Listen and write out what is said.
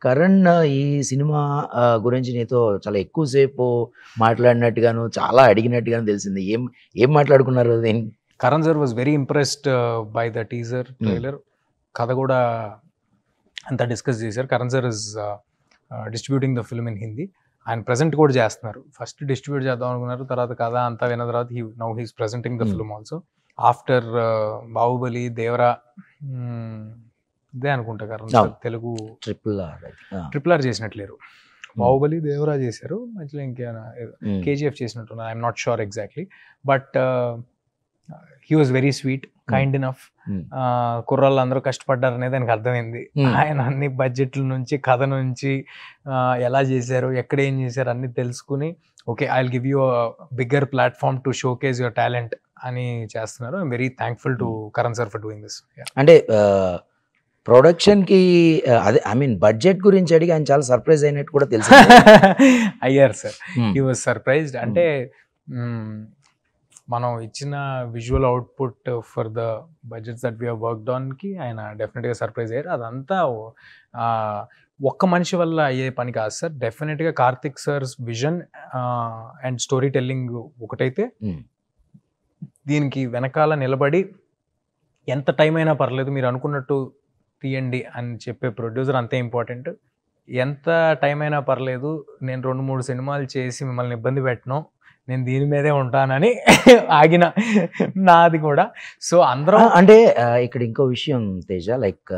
కరణ్ ఈ సినిమా గురించి నీతో చాలా ఎక్కువ సేపు మాట్లాడినట్టుగాను, చాలా అడిగినట్టుగాను తెలిసింది. ఏం ఏం మాట్లాడుకున్నారు? Karan sir was very impressed by the teaser trailer. కథ కూడా అంతా డిస్కస్ చేశారు. Karan sir is distributing the film in Hindi. ఆయన ప్రజెంట్ కూడా చేస్తున్నారు. ఫస్ట్ డిస్ట్రిబ్యూట్ చేద్దాం అనుకున్నారు, తర్వాత కథ అంతా విన్న తర్వాత now he's presenting the film also. After Baahubali, Devara, ఇదే అనుకుంటా Karan sir Telugu triple R చేసినట్లేరు. బాహుబలి, దేవరా చేశారు, మధ్యలో ఇంకేమైనా కేజీఎఫ్ చేసినట్టున్నారు. I'm not sure exactly, but he was very sweet, kind enough. కుర్రాళ్ళు అందరూ కష్టపడ్డారు అనేది ఆయనకు అర్థమైంది. ఆయన అన్ని బడ్జెట్ల నుంచి, కథ నుంచి, ఎలా చేశారు, ఎక్కడ ఏం చేశారు అన్ని తెలుసుకుని, okay I will give you bigger platform to showcase your talent అని చేస్తున్నారు. I'm very thankful to Karan sir for doing this. అంటే ప్రొడక్షన్కి అదే ఐ మీన్ బడ్జెట్ గురించి అడిగి ఆయన చాలా సర్ప్రైజ్ అయినట్టు కూడా తెలుసు. అయ్యారు సార్, హీ వాజ్ సర్ప్రైజ్డ్. అంటే మనం ఇచ్చిన visual output for the budgets that we have worked ఆన్కి ఆయన డెఫినెట్గా సర్ప్రైజ్ అయ్యారు. అదంతా ఒక్క మనిషి వల్ల అయ్యే పని కాదు సార్. డెఫినెట్గా Karthik sir's vision and storytelling ఒకటైతే, దీనికి వెనకాల నిలబడి ఎంత టైం అయినా పర్లేదు మీరు అనుకున్నట్టు తీయండి అని చెప్పే ప్రొడ్యూసర్ అంతే ఇంపార్టెంట్. ఎంత టైం అయినా పర్లేదు, నేను 2-3 సినిమాలు చేసి మిమ్మల్ని ఇబ్బంది పెట్టను, నేను దీని మీదే ఉంటానని ఆగిన నాది కూడా. సో అందరం అంటే ఇక్కడ ఇంకో విషయం తేజ, లైక్